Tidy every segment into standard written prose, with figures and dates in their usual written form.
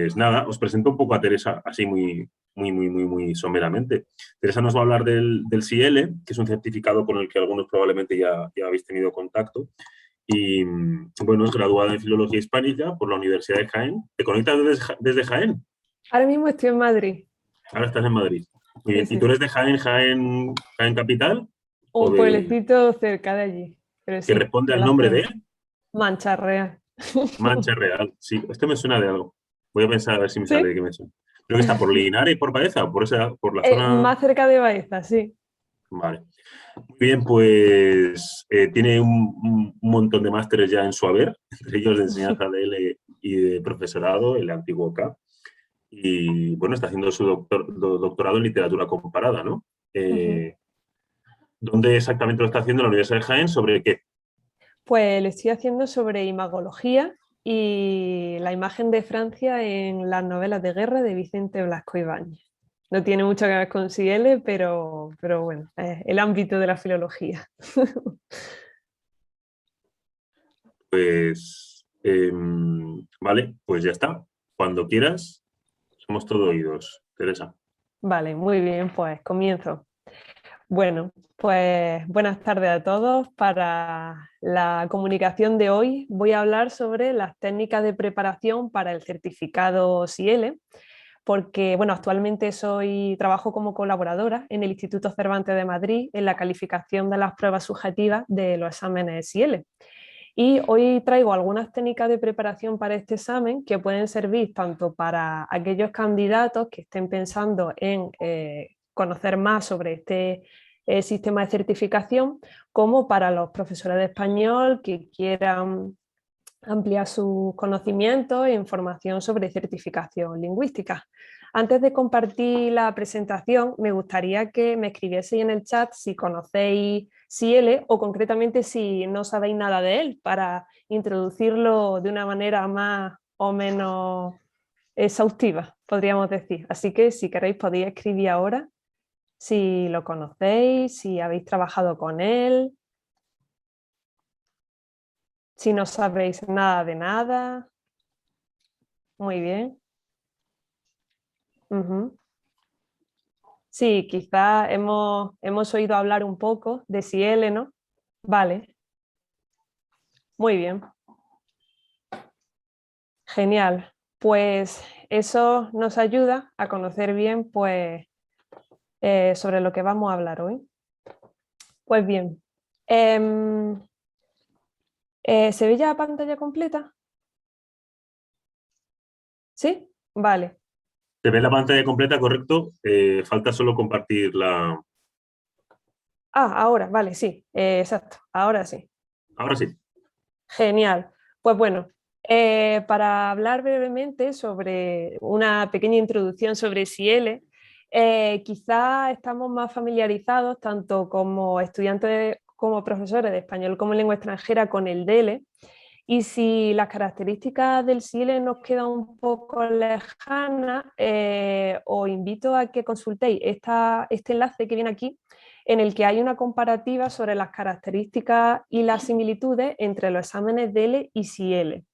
Pues nada, os presento un poco a Teresa, así muy someramente. Teresa nos va a hablar del CIELE, que es un certificado con el que algunos probablemente ya habéis tenido contacto. Y bueno, es graduada en Filología Hispánica por la Universidad de Jaén. ¿Te conectas desde Jaén? Ahora mismo estoy en Madrid. Ahora estás en Madrid. Muy Sí, bien. ¿Y sí, tú sí. eres de Jaén capital? ¿O Un de pueblecito cerca de allí, pero que sí, responde de al la nombre zona. de Mancha Real. Mancha Real? Sí, es que me suena de algo. Voy a pensar a ver si me sale de ¿Sí? qué me suena. Creo que está por Linares, por Baeza, por la zona. Más cerca de Baeza, sí. Vale. Muy bien, pues tiene un montón de másteres ya en su haber, entre ellos de enseñanza de L y de profesorado, el antiguo K. Y bueno, está haciendo su doctorado en literatura comparada, ¿no? Ujú. ¿Dónde exactamente lo está haciendo? ¿En la Universidad de Jaén? ¿Sobre qué? Pues lo estoy haciendo sobre imagología y la imagen de Francia en las novelas de guerra de Vicente Blasco Ibáñez. No tiene mucho que ver con Ciele, pero bueno, es el ámbito de la filología. Pues vale, pues ya está. Cuando quieras, somos todo oídos, Teresa. Vale, muy bien, pues comienzo. Bueno, pues buenas tardes a todos. Para la comunicación de hoy voy a hablar sobre las técnicas de preparación para el certificado CIELE, porque bueno, actualmente trabajo como colaboradora en el Instituto Cervantes de Madrid en la calificación de las pruebas subjetivas de los exámenes CIELE. Y hoy traigo algunas técnicas de preparación para este examen que pueden servir tanto para aquellos candidatos que estén pensando en conocer más sobre este sistema de certificación, como para los profesores de español que quieran ampliar sus conocimientos e información sobre certificación lingüística. Antes de compartir la presentación, me gustaría que me escribieseis en el chat si conocéis CIELE o concretamente si no sabéis nada de él, para introducirlo de una manera más o menos exhaustiva, podríamos decir. Así que si queréis podéis escribir ahora si lo conocéis, si habéis trabajado con él, si no sabéis nada de nada. Muy bien. Ujú. Sí, quizá hemos oído hablar un poco de Ciele, ¿no? Vale, muy bien, genial. Pues eso nos ayuda a conocer bien pues, sobre lo que vamos a hablar hoy. Pues bien, em, ¿se ve ya la pantalla completa? ¿Sí? Vale. Te ve la pantalla completa, correcto. Falta solo compartir la. Ah, ahora, vale, sí, exacto, ahora sí. Ahora sí. Genial. Pues bueno, para hablar brevemente sobre una pequeña introducción sobre Ciele, quizá estamos más familiarizados, tanto como estudiantes como profesores de español como lengua extranjera, con el DELE. Y si las características del CIELE nos quedan un poco lejanas, os invito a que consultéis este enlace que viene aquí, en el que hay una comparativa sobre las características y las similitudes entre los exámenes DELE y CIELE.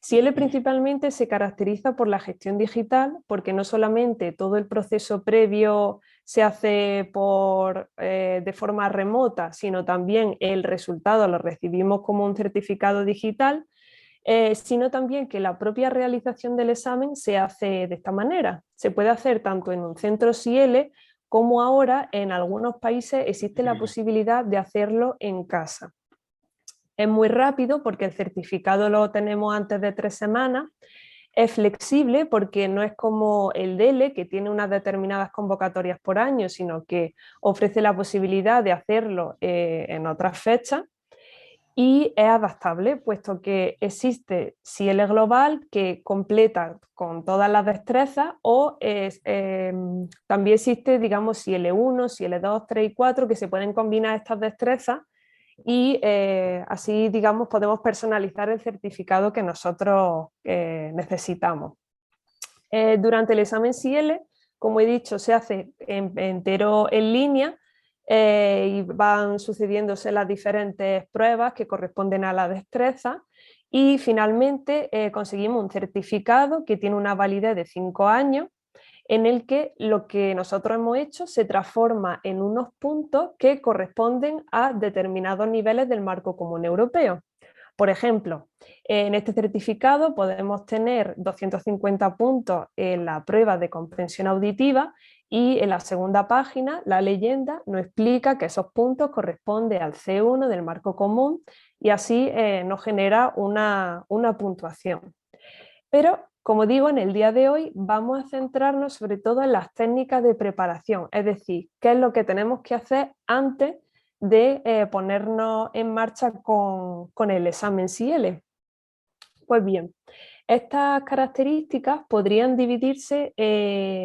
CIELE principalmente se caracteriza por la gestión digital, porque no solamente todo el proceso previo se hace de forma remota, sino también el resultado lo recibimos como un certificado digital, sino también que la propia realización del examen se hace de esta manera. Se puede hacer tanto en un centro CIELE como ahora en algunos países existe la posibilidad de hacerlo en casa. Es muy rápido porque el certificado lo tenemos antes de 3 semanas. Es flexible porque no es como el DELE, que tiene unas determinadas convocatorias por año, sino que ofrece la posibilidad de hacerlo en otras fechas. Y es adaptable, puesto que existe CIELE Global, que completa con todas las destrezas, o también existe, digamos, CIELE 1, CIELE 2, 3 y 4, que se pueden combinar estas destrezas y así, digamos, podemos personalizar el certificado que nosotros necesitamos. Durante el examen CIELE, como he dicho, se hace entero en línea y van sucediéndose las diferentes pruebas que corresponden a la destreza, y finalmente conseguimos un certificado que tiene una validez de 5 años, en el que lo que nosotros hemos hecho se transforma en unos puntos que corresponden a determinados niveles del marco común europeo. Por ejemplo, en este certificado podemos tener 250 puntos en la prueba de comprensión auditiva y en la segunda página la leyenda nos explica que esos puntos corresponden al C1 del marco común y así nos genera una puntuación. Pero, como digo, en el día de hoy vamos a centrarnos sobre todo en las técnicas de preparación, es decir, qué es lo que tenemos que hacer antes de ponernos en marcha con el examen CIELE. Pues bien, estas características podrían dividirse,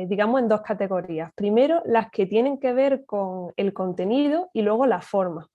digamos, en dos categorías. Primero, las que tienen que ver con el contenido y luego la forma.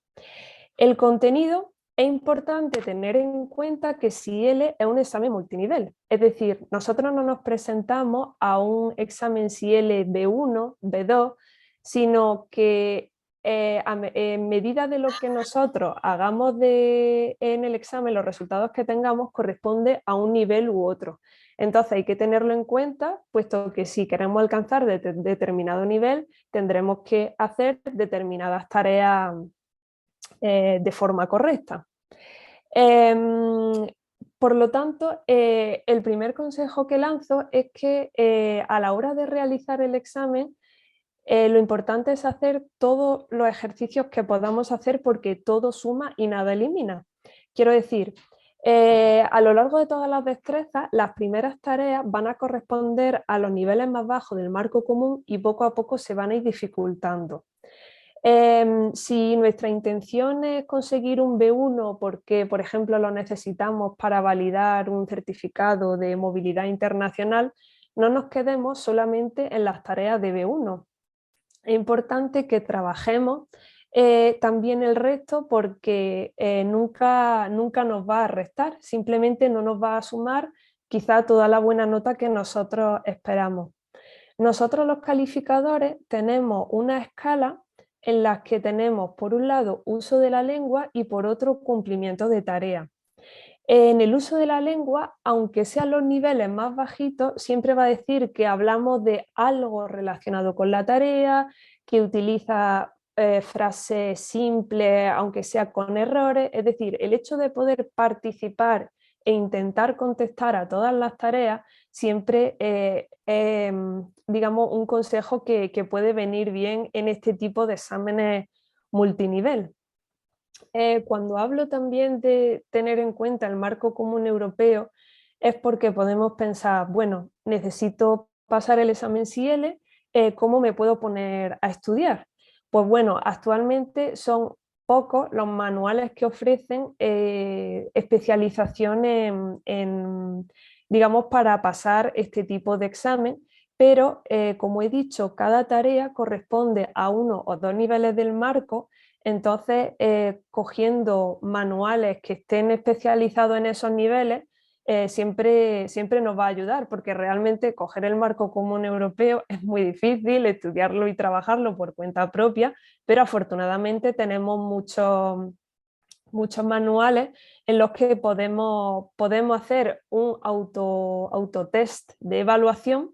El contenido es importante tener en cuenta que CIELE es un examen multinivel, es decir, nosotros no nos presentamos a un examen CIELE B1, B2, sino que en medida de lo que nosotros hagamos en el examen, los resultados que tengamos corresponde a un nivel u otro. Entonces hay que tenerlo en cuenta, puesto que si queremos alcanzar determinado nivel, tendremos que hacer determinadas tareas de forma correcta. Por lo tanto, el primer consejo que lanzo es que a la hora de realizar el examen, lo importante es hacer todos los ejercicios que podamos hacer porque todo suma y nada elimina. Quiero decir, a lo largo de todas las destrezas, las primeras tareas van a corresponder a los niveles más bajos del marco común y poco a poco se van a ir dificultando. Si nuestra intención es conseguir un B1 porque, por ejemplo, lo necesitamos para validar un certificado de movilidad internacional, no nos quedemos solamente en las tareas de B1. Es importante que trabajemos también el resto porque nunca nos va a restar, simplemente no nos va a sumar quizá toda la buena nota que nosotros esperamos. Nosotros los calificadores tenemos una escala en la que tenemos por un lado uso de la lengua y por otro cumplimiento de tarea. En el uso de la lengua, aunque sean los niveles más bajitos, siempre va a decir que hablamos de algo relacionado con la tarea, que utiliza frases simples, aunque sea con errores. Es decir, el hecho de poder participar e intentar contestar a todas las tareas siempre es, digamos, un consejo que puede venir bien en este tipo de exámenes multinivel. Cuando hablo también de tener en cuenta el marco común europeo, es porque podemos pensar, bueno, necesito pasar el examen CIELE, ¿cómo me puedo poner a estudiar? Pues bueno, actualmente son pocos los manuales que ofrecen especialización digamos, para pasar este tipo de examen, pero como he dicho, cada tarea corresponde a uno o dos niveles del marco. Entonces, cogiendo manuales que estén especializados en esos niveles, siempre nos va a ayudar, porque realmente coger el marco común europeo es muy difícil, estudiarlo y trabajarlo por cuenta propia, pero afortunadamente tenemos muchos manuales en los que podemos hacer un autotest de evaluación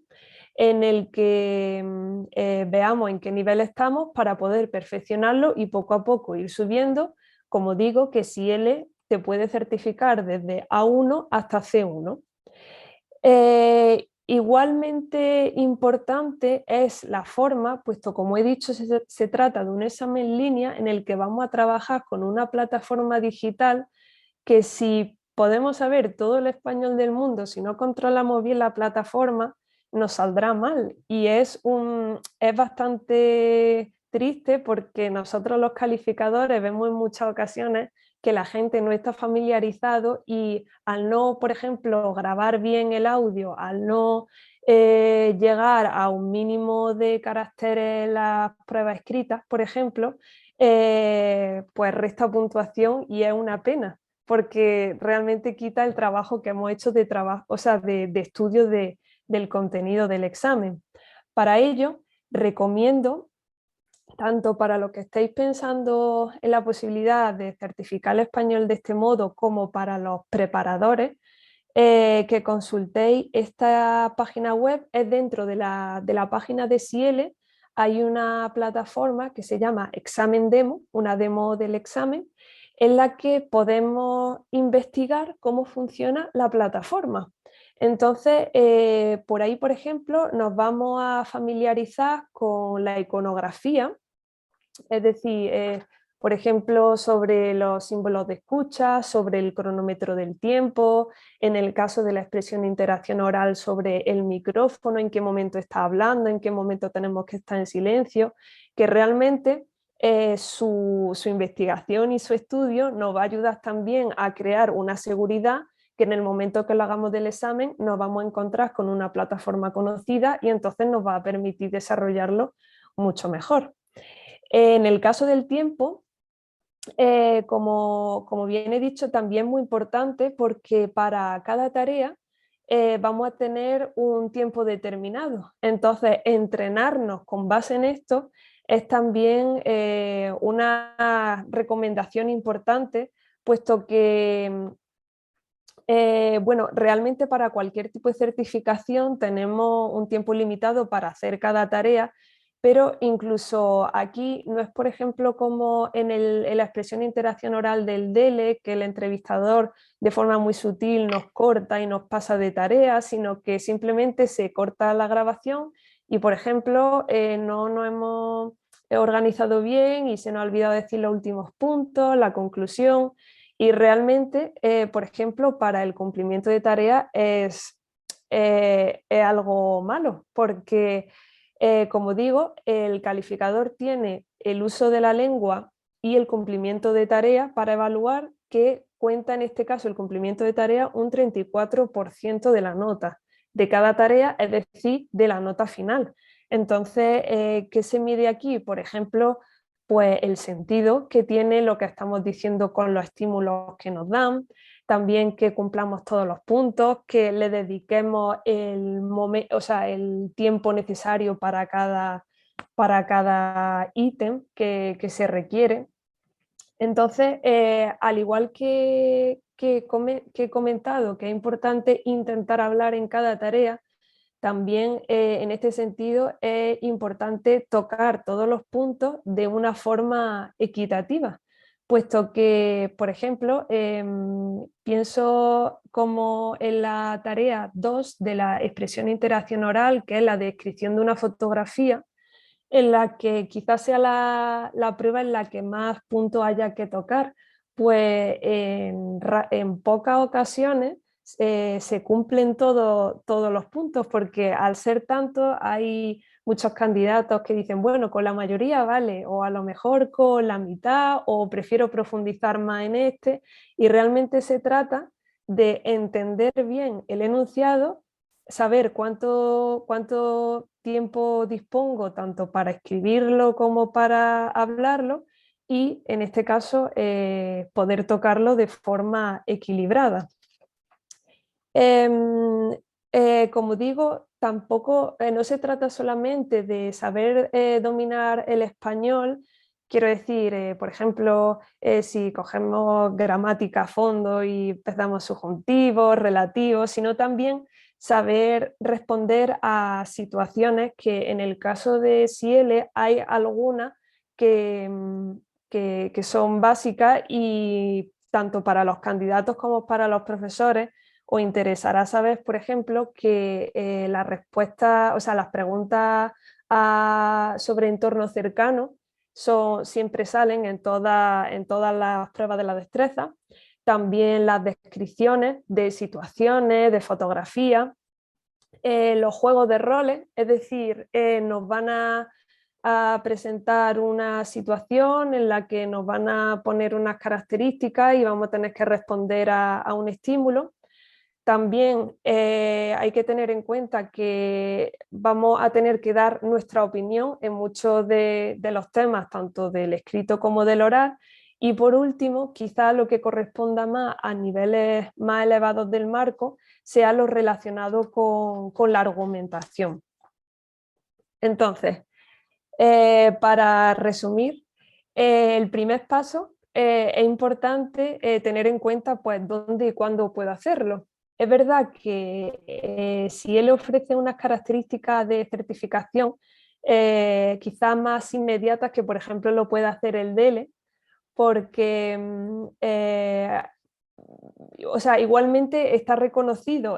en el que veamos en qué nivel estamos para poder perfeccionarlo y poco a poco ir subiendo. Como digo, que CIELE te puede certificar desde A1 hasta C1. Igualmente importante es la forma, puesto como he dicho se trata de un examen en línea en el que vamos a trabajar con una plataforma digital que si podemos saber todo el español del mundo, si no controlamos bien la plataforma, nos saldrá mal. Y es bastante triste porque nosotros los calificadores vemos en muchas ocasiones que la gente no está familiarizado y al no, por ejemplo, grabar bien el audio, al no llegar a un mínimo de caracteres en las pruebas escritas, por ejemplo, pues resta puntuación y es una pena porque realmente quita el trabajo que hemos hecho de estudio del contenido del examen. Para ello, recomiendo tanto para los que estéis pensando en la posibilidad de certificar el español de este modo como para los preparadores, que consultéis esta página web. Es dentro de la página de SIELE, hay una plataforma que se llama Examen Demo, una demo del examen, en la que podemos investigar cómo funciona la plataforma. Entonces, por ahí, por ejemplo, nos vamos a familiarizar con la iconografía, es decir, por ejemplo, sobre los símbolos de escucha, sobre el cronómetro del tiempo, en el caso de la expresión de interacción oral, sobre el micrófono, en qué momento está hablando, en qué momento tenemos que estar en silencio, que realmente su investigación y su estudio nos va a ayudar también a crear una seguridad que en el momento que lo hagamos del examen nos vamos a encontrar con una plataforma conocida y entonces nos va a permitir desarrollarlo mucho mejor. En el caso del tiempo, como bien he dicho, también muy importante porque para cada tarea vamos a tener un tiempo determinado. Entonces, entrenarnos con base en esto es también una recomendación importante, puesto que bueno, realmente para cualquier tipo de certificación tenemos un tiempo limitado para hacer cada tarea, pero incluso aquí no es, por ejemplo, como en la expresión de interacción oral del DELE, que el entrevistador de forma muy sutil nos corta y nos pasa de tareas, sino que simplemente se corta la grabación y, por ejemplo, no nos hemos organizado bien y se nos ha olvidado decir los últimos puntos, la conclusión. Y realmente, por ejemplo, para el cumplimiento de tarea es algo malo, porque, como digo, el calificador tiene el uso de la lengua y el cumplimiento de tarea para evaluar, que cuenta en este caso el cumplimiento de tarea un 34% de la nota de cada tarea, es decir, de la nota final. Entonces, ¿qué se mide aquí? Por ejemplo, pues el sentido que tiene lo que estamos diciendo con los estímulos que nos dan, también que cumplamos todos los puntos, que le dediquemos el tiempo necesario para cada ítem que se requiere. Entonces, al igual que he comentado que es importante intentar hablar en cada tarea, también en este sentido es importante tocar todos los puntos de una forma equitativa, puesto que, por ejemplo, pienso como en la tarea 2 de la expresión de interacción oral, que es la descripción de una fotografía, en la que quizás sea la prueba en la que más puntos haya que tocar, pues en pocas ocasiones se cumplen todos los puntos, porque al ser tanto hay muchos candidatos que dicen, bueno, con la mayoría vale, o a lo mejor con la mitad, o prefiero profundizar más en este, y realmente se trata de entender bien el enunciado, saber cuánto tiempo dispongo tanto para escribirlo como para hablarlo, y en este caso poder tocarlo de forma equilibrada. Como digo, tampoco no se trata solamente de saber dominar el español. Quiero decir, por ejemplo, si cogemos gramática a fondo y empezamos subjuntivos, relativos, sino también saber responder a situaciones que en el caso de SIELE hay algunas que son básicas, y tanto para los candidatos como para los profesores os interesará saber, por ejemplo, que las respuestas, o sea, las preguntas sobre entorno cercano siempre salen en todas las pruebas de la destreza. También las descripciones de situaciones, de fotografía, los juegos de roles, es decir, nos van a presentar una situación en la que nos van a poner unas características y vamos a tener que responder a un estímulo. También hay que tener en cuenta que vamos a tener que dar nuestra opinión en muchos de los temas, tanto del escrito como del oral. Y por último, quizá lo que corresponda más a niveles más elevados del marco sea lo relacionado con la argumentación. Entonces, Para resumir, el primer paso es importante tener en cuenta pues, dónde y cuándo puedo hacerlo. Es verdad que si él ofrece unas características de certificación quizás más inmediatas que, por ejemplo, lo pueda hacer el DELE, porque o sea, igualmente está reconocido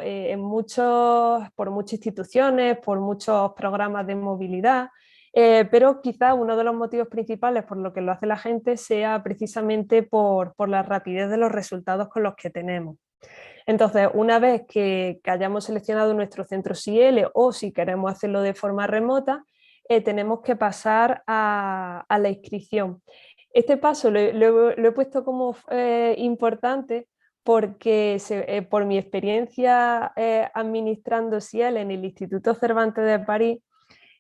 por muchas instituciones, por muchos programas de movilidad, pero quizá uno de los motivos principales por lo que lo hace la gente sea precisamente por la rapidez de los resultados con los que tenemos. Entonces, una vez que hayamos seleccionado nuestro centro SIEL o si queremos hacerlo de forma remota, tenemos que pasar a la inscripción. Este paso lo he puesto como importante porque por mi experiencia administrando SIEL en el Instituto Cervantes de París,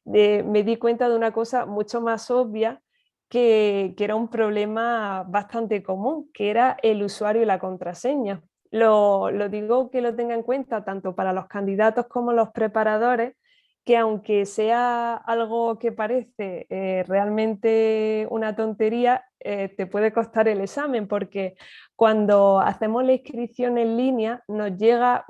me di cuenta de una cosa mucho más obvia que era un problema bastante común, que era el usuario y la contraseña. Lo digo que lo tenga en cuenta tanto para los candidatos como los preparadores, que aunque sea algo que parece realmente una tontería, te puede costar el examen, porque cuando hacemos la inscripción en línea nos llega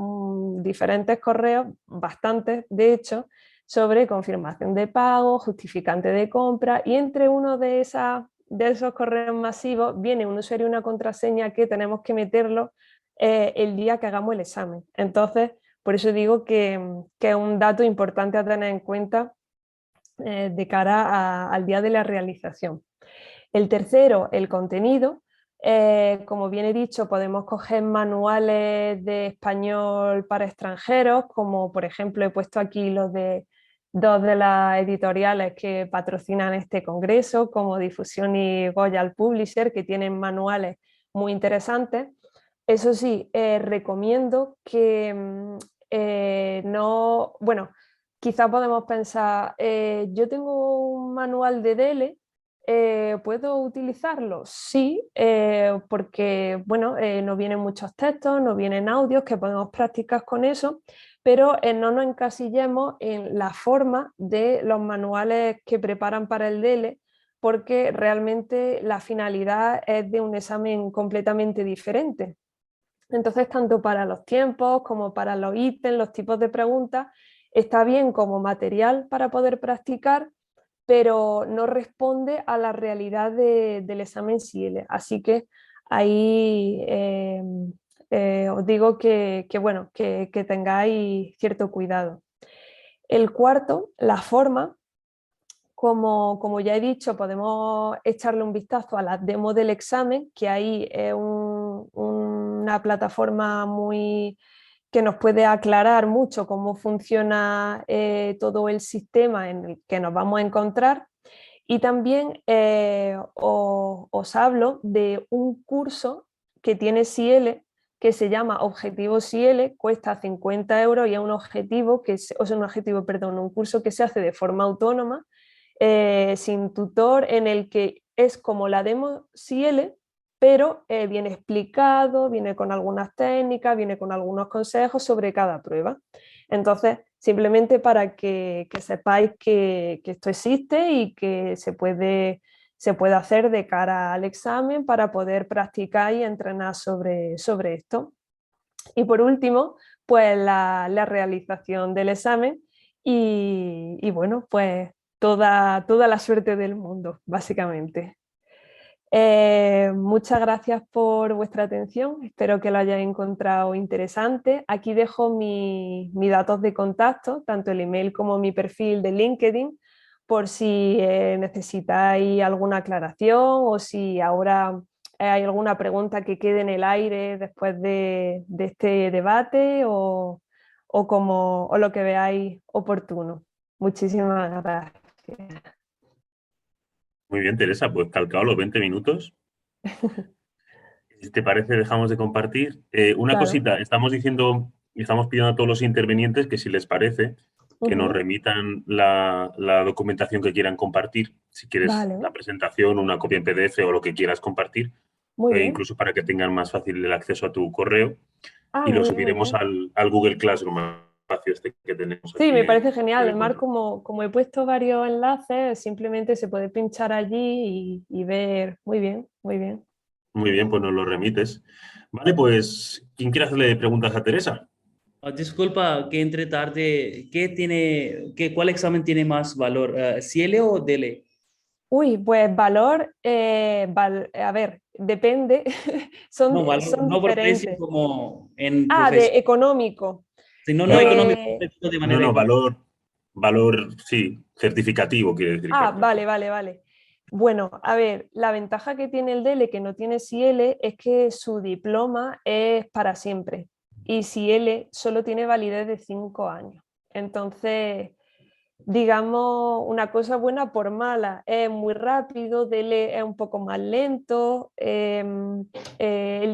diferentes correos, bastantes de hecho, sobre confirmación de pago, justificante de compra, y entre uno de esos correos masivos viene un usuario y una contraseña que tenemos que meterlo el día que hagamos el examen. Entonces, por eso digo que es un dato importante a tener en cuenta de cara al día de la realización. El tercero, el contenido. Como bien he dicho, podemos coger manuales de español para extranjeros, como por ejemplo he puesto aquí los de dos de las editoriales que patrocinan este congreso, como Difusión y Goya Publisher, que tienen manuales muy interesantes. Eso sí, recomiendo que no, bueno, quizá podemos pensar, yo tengo un manual de DELE, ¿puedo utilizarlo? Sí, porque bueno, no vienen muchos textos, no vienen audios, que podemos practicar con eso, pero no nos encasillemos en la forma de los manuales que preparan para el DELE, porque realmente la finalidad es de un examen completamente diferente. Entonces, tanto para los tiempos como para los ítems, los tipos de preguntas, está bien como material para poder practicar, pero no responde a la realidad del examen SIELE. Así que ahí os digo bueno, que tengáis cierto cuidado. El cuarto, la forma. Como ya he dicho, podemos echarle un vistazo a las demos del examen, que ahí es una plataforma que nos puede aclarar mucho cómo funciona todo el sistema en el que nos vamos a encontrar. Y también os hablo de un curso que tiene SIELE, que se llama Objetivo SIELE, cuesta 50 euros y es un objetivo, perdón, un curso que se hace de forma autónoma, sin tutor, en el que es como la demo SIELE, pero viene explicado, viene con algunas técnicas, viene con algunos consejos sobre cada prueba. Entonces, simplemente para que sepáis que esto existe y que se puede hacer de cara al examen para poder practicar y entrenar sobre esto. Y por último, pues la realización del examen y bueno, pues toda la suerte del mundo, básicamente. Muchas gracias por vuestra atención, espero que lo hayáis encontrado interesante. Aquí dejo mis datos de contacto, tanto el email como mi perfil de LinkedIn, por si necesitáis alguna aclaración o si ahora hay alguna pregunta que quede en el aire después de este debate o lo que veáis oportuno. Muchísimas gracias. Muy bien, Teresa, pues calcado los 20 minutos. Si te parece, dejamos de compartir. Una Claro. cosita, estamos pidiendo a todos los intervinientes que si les parece, que nos remitan la documentación que quieran compartir, si quieres Vale, la presentación, una copia en PDF o lo que quieras compartir, muy bien. incluso para que tengan más fácil el acceso a tu correo Ah, y lo muy subiremos bien. al Google Classroom. espacio este que tenemos Sí, aquí me parece en genial. el Además, encuentro. como he puesto varios enlaces, simplemente se puede pinchar allí y ver. Muy bien, muy bien. Muy bien, pues nos lo remites. Vale, pues, ¿quién quiere hacerle preguntas a Teresa? Disculpa que entre tarde. ¿Cuál examen tiene más valor? ¿CL o DL? Uy, pues valor, a ver, depende, No, valor, son no por precio diferentes. como en Ah, de profesión. económico. Si no, no Claro, económico, Eh, pero de no, manera no, económica. valor, sí, certificativo, quiere decir Carlos. vale, vale, vale. Bueno, a ver, la ventaja que tiene el DL que no tiene SIL es que su diploma es para siempre y SIL solo tiene validez de 5 años. Entonces, digamos, una cosa buena por mala, es muy rápido, DL es un poco más lento, el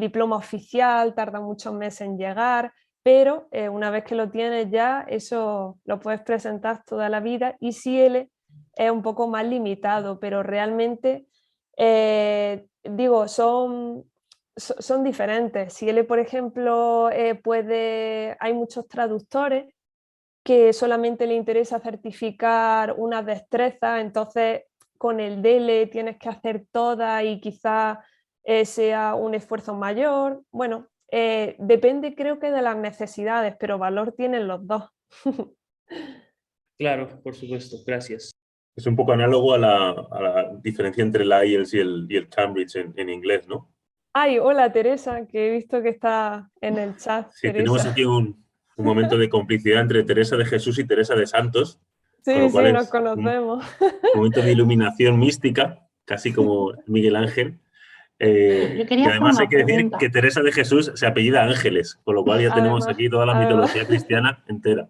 diploma oficial tarda muchos meses en llegar, pero una vez que lo tienes ya, eso lo puedes presentar toda la vida y SIL es un poco más limitado, pero realmente, digo, son diferentes. SIL, por ejemplo, hay muchos traductores que solamente le interesa certificar una destreza, entonces con el DELE tienes que hacer toda y quizá sea un esfuerzo mayor. Bueno, depende creo que de las necesidades, pero valor tienen los dos. Claro, por supuesto. Gracias. Es un poco análogo a la diferencia entre el IELTS y el Cambridge en inglés, ¿no? Ay, hola Teresa, que he visto que está en el chat, Sí, tenemos Teresa. aquí un momento de complicidad entre Teresa de Jesús y Teresa de Santos, con Sí, lo cual sí, nos es un conocemos. momento de iluminación mística, casi como Miguel Ángel. Yo Y quería hacer además hay una que decir pregunta. que Teresa de Jesús se apellida Ángeles, con lo cual ya tenemos Además, aquí toda la además. mitología cristiana entera.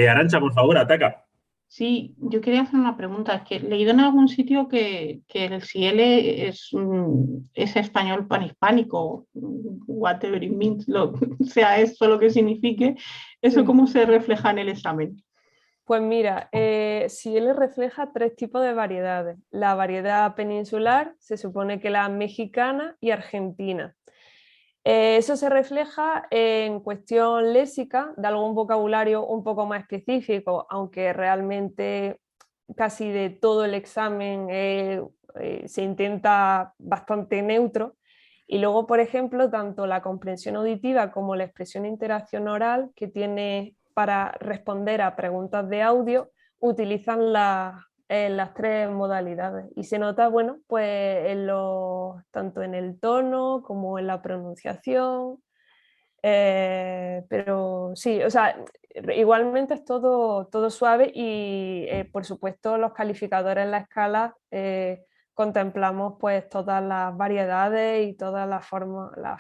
Arantxa, por favor, ataca. Sí, yo quería hacer una pregunta. Es que he leído en algún sitio que el CL es español panhispánico, whatever it means, sea eso lo que signifique. ¿Eso Sí. cómo se refleja en el examen? Pues mira, SIL refleja tres tipos de variedades. La variedad peninsular, se supone que la mexicana y argentina. Eso se refleja en cuestión léxica, de algún vocabulario un poco más específico, aunque realmente casi de todo el examen se intenta bastante neutro. Y luego, por ejemplo, tanto la comprensión auditiva como la expresión e interacción oral que tiene para responder a preguntas de audio utilizan las tres modalidades y se nota, bueno, pues tanto en el tono como en la pronunciación, pero sí, o sea, igualmente es todo suave y por supuesto los calificadores en la escala contemplamos pues todas las variedades y todas las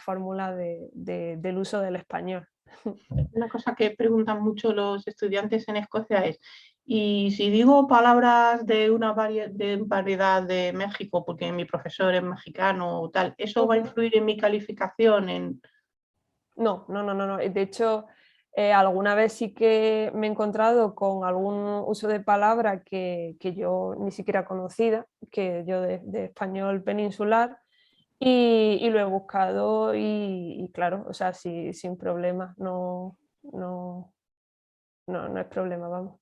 fórmulas del uso del español. Una cosa que preguntan mucho los estudiantes en Escocia es, y si digo palabras de una variedad de México, porque mi profesor es mexicano o tal, ¿eso va a influir en mi calificación? No, no, no, no, no. De hecho, alguna vez sí que me he encontrado con algún uso de palabra que yo ni siquiera conocida, que yo de español peninsular, y lo he buscado y claro, o sea, sin problema, no, no es problema, vamos.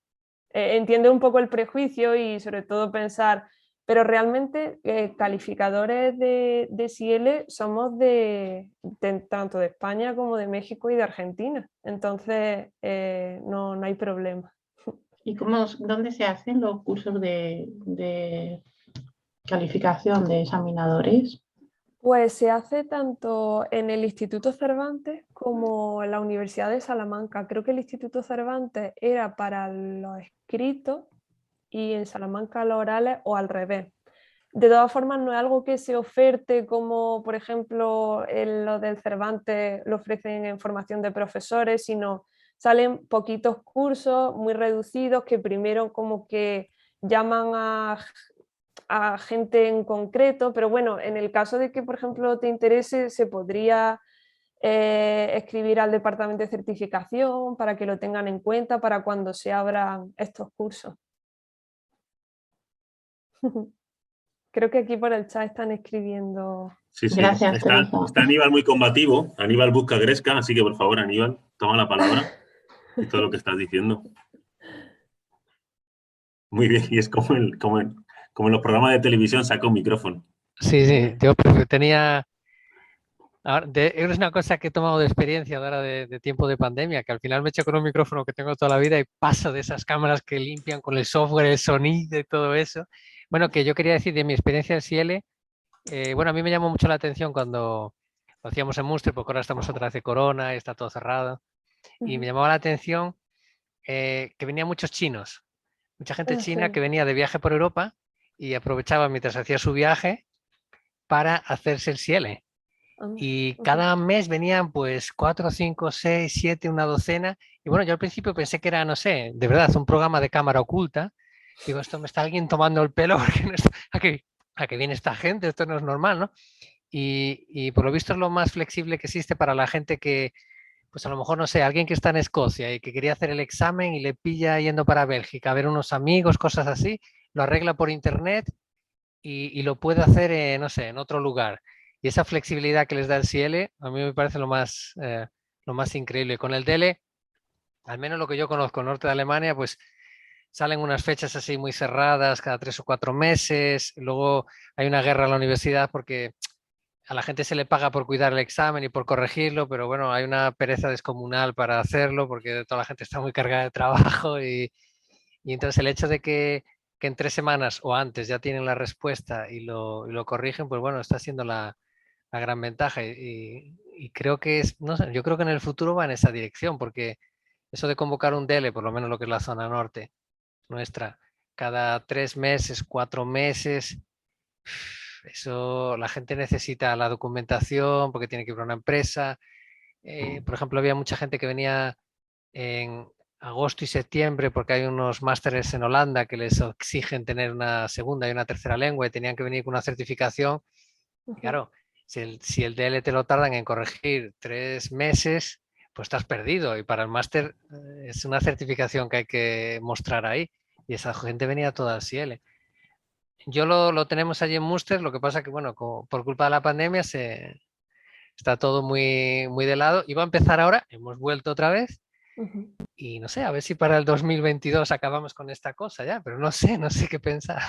Entiendo un poco el prejuicio y sobre todo pensar, pero realmente calificadores de SIL somos tanto de España como de México y de Argentina, entonces no hay problema. ¿Y dónde se hacen los cursos de calificación de examinadores? Pues se hace tanto en el Instituto Cervantes como en la Universidad de Salamanca. Creo que el Instituto Cervantes era para los escritos y en Salamanca los orales o al revés. De todas formas, no es algo que se oferte como, por ejemplo, en lo del Cervantes lo ofrecen en formación de profesores, sino salen poquitos cursos muy reducidos que primero como que llaman a gente en concreto, pero bueno, en el caso de que, por ejemplo, te interese, se podría escribir al departamento de certificación para que lo tengan en cuenta para cuando se abran estos cursos. Creo que aquí por el chat están escribiendo. Sí, sí. Gracias, Está Teresa. Aníbal muy combativo. Aníbal busca Gresca, así que por favor, Aníbal, toma la palabra. y todo lo que estás diciendo. Muy bien, y es como en los programas de televisión saca un micrófono. Sí, yo tenía... Es una cosa que he tomado de experiencia ahora de tiempo de pandemia, que al final me echo con un micrófono que tengo toda la vida y paso de esas cámaras que limpian con el software, el sonido y todo eso. Bueno, que yo quería decir de mi experiencia en Ciele, bueno, a mí me llamó mucho la atención cuando lo hacíamos en Munster, porque ahora estamos otra vez de corona y está todo cerrado. Y me llamaba la atención que venían muchos chinos, mucha gente china que venía de viaje por Europa y aprovechaba mientras hacía su viaje para hacerse el Ciele. Y cada mes venían pues 4, 5, 6, 7, una docena. Y bueno, yo al principio pensé que era, no sé, de verdad, un programa de cámara oculta. Digo, esto me está alguien tomando el pelo, porque no está, ¿a qué viene esta gente? Esto no es normal, ¿no? Y por lo visto es lo más flexible que existe para la gente que, pues a lo mejor, no sé, alguien que está en Escocia y que quería hacer el examen y le pilla yendo para Bélgica a ver unos amigos, cosas así, lo arregla por internet y lo puede hacer, no sé, en otro lugar. Y esa flexibilidad que les da el Ciele, a mí me parece lo más increíble. Con el DELE, al menos lo que yo conozco, norte de Alemania, pues salen unas fechas así muy cerradas, cada 3 o 4 meses. Luego hay una guerra en la universidad porque a la gente se le paga por cuidar el examen y por corregirlo, pero bueno, hay una pereza descomunal para hacerlo porque toda la gente está muy cargada de trabajo y entonces el hecho de que en 3 semanas o antes ya tienen la respuesta y lo corrigen, pues bueno, está siendo la gran ventaja y creo que es, no sé, yo creo que en el futuro va en esa dirección, porque eso de convocar un DELE, por lo menos lo que es la zona norte nuestra, cada 3 meses, 4 meses, eso la gente necesita la documentación porque tiene que ir a una empresa. Por ejemplo, había mucha gente que venía en agosto y septiembre porque hay unos másteres en Holanda que les exigen tener una segunda y una tercera lengua y tenían que venir con una certificación. Claro, si el DL te lo tardan en corregir 3 meses, pues estás perdido. Y para el máster es una certificación que hay que mostrar ahí. Y esa gente venía toda al CL. Yo lo tenemos allí en Munster, lo que pasa que, bueno, por culpa de la pandemia está todo muy, muy de lado. Iba a empezar ahora, hemos vuelto otra vez. Y no sé, a ver si para el 2022 acabamos con esta cosa ya, pero no sé qué pensar.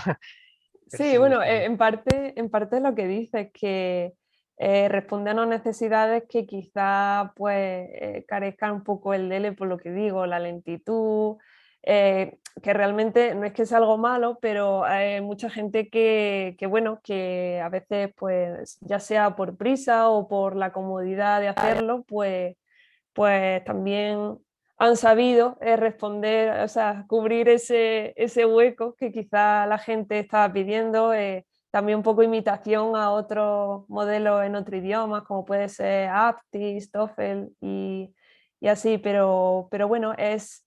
Sí, bueno, en parte es lo que dices, que responde a unas necesidades que quizá pues carezcan un poco el DELE, por lo que digo, la lentitud, que realmente no es que sea algo malo, pero hay mucha gente bueno, que a veces pues ya sea por prisa o por la comodidad de hacerlo, pues también han sabido responder, o sea, cubrir ese hueco que quizá la gente estaba pidiendo, también un poco imitación a otros modelos en otro idioma, como puede ser Aptis, TOEFL y así, pero bueno, es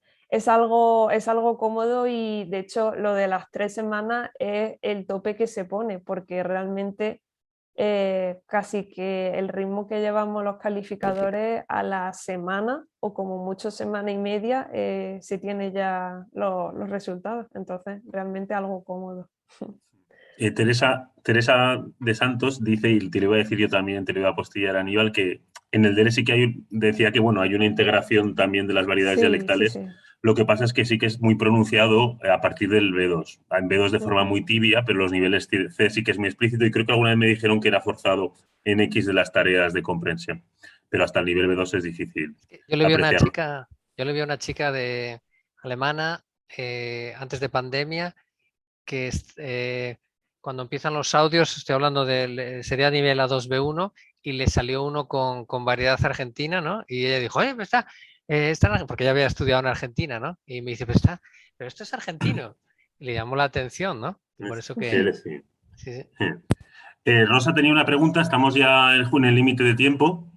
algo cómodo y de hecho lo de las 3 semanas es el tope que se pone, porque realmente casi que el ritmo que llevamos los calificadores a la semana o como mucho semana y media se tiene ya los resultados, entonces realmente algo cómodo. Teresa de Santos dice, y te lo iba a decir yo también, te lo iba a apostillar a Aníbal, que en el DELE sí que decía que bueno, hay una integración también de las variedades dialectales. Sí. Lo que pasa es que sí que es muy pronunciado a partir del B2. En B2 de forma muy tibia, pero los niveles C sí que es muy explícito y creo que alguna vez me dijeron que era forzado en X de las tareas de comprensión. Pero hasta el nivel B2 es difícil. Yo le vi a una chica de alemana antes de pandemia que cuando empiezan los audios, estoy hablando sería nivel A2, B1, y le salió uno con variedad argentina, ¿no? Y ella dijo, oye, está porque ella había estudiado en Argentina, ¿no? Y me dice, pero esto es argentino. Y le llamó la atención, ¿no? Por eso que... Sí. Rosa tenía una pregunta, estamos ya en el límite de tiempo.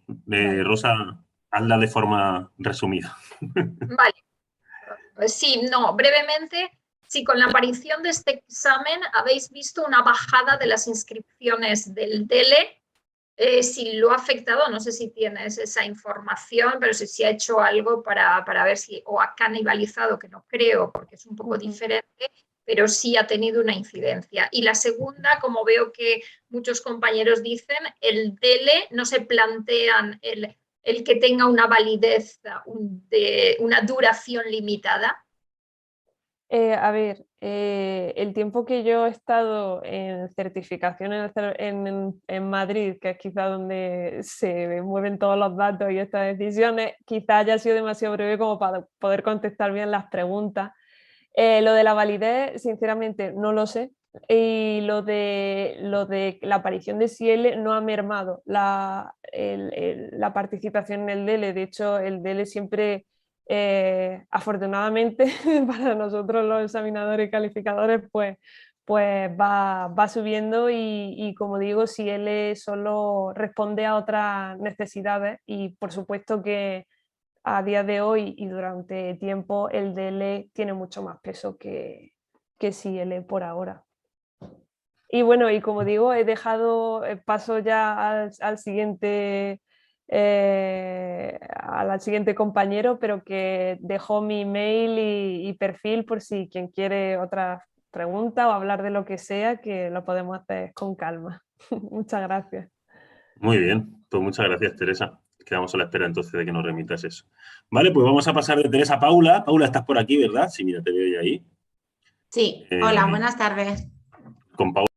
Rosa, hazla de forma resumida. Vale. Sí, no, brevemente. Sí, con la aparición de este examen habéis visto una bajada de las inscripciones del DELE. Si lo ha afectado, no sé si tienes esa información, pero si ha hecho algo para ver si o ha canibalizado, que no creo, porque es un poco diferente, pero sí ha tenido una incidencia. Y la segunda, como veo que muchos compañeros dicen, el DELE no se plantean el el que tenga una validez de una duración limitada? A ver, el tiempo que yo he estado en certificación en Madrid, que es quizá donde se mueven todos los datos y estas decisiones, quizá haya sido demasiado breve como para poder contestar bien las preguntas. Lo de la validez, sinceramente, no lo sé. Y lo de la aparición de SIEL no ha mermado la participación en el DELE. De hecho, el DELE siempre, afortunadamente para nosotros los examinadores y calificadores, pues va subiendo y como digo, SIEL solo responde a otras necesidades y por supuesto que a día de hoy y durante tiempo el DL tiene mucho más peso que SIEL por ahora. Y bueno, y como digo, he dejado, paso ya al siguiente compañero, pero que dejó mi email y perfil por si quien quiere otra pregunta o hablar de lo que sea, que lo podemos hacer con calma. Muchas gracias. Muy bien, pues muchas gracias, Teresa. Quedamos a la espera entonces de que nos remitas eso. Vale, pues vamos a pasar de Teresa a Paula. Paula, estás por aquí, ¿verdad? Sí, mira, te veo ya ahí. Sí, hola, buenas tardes. Con Paula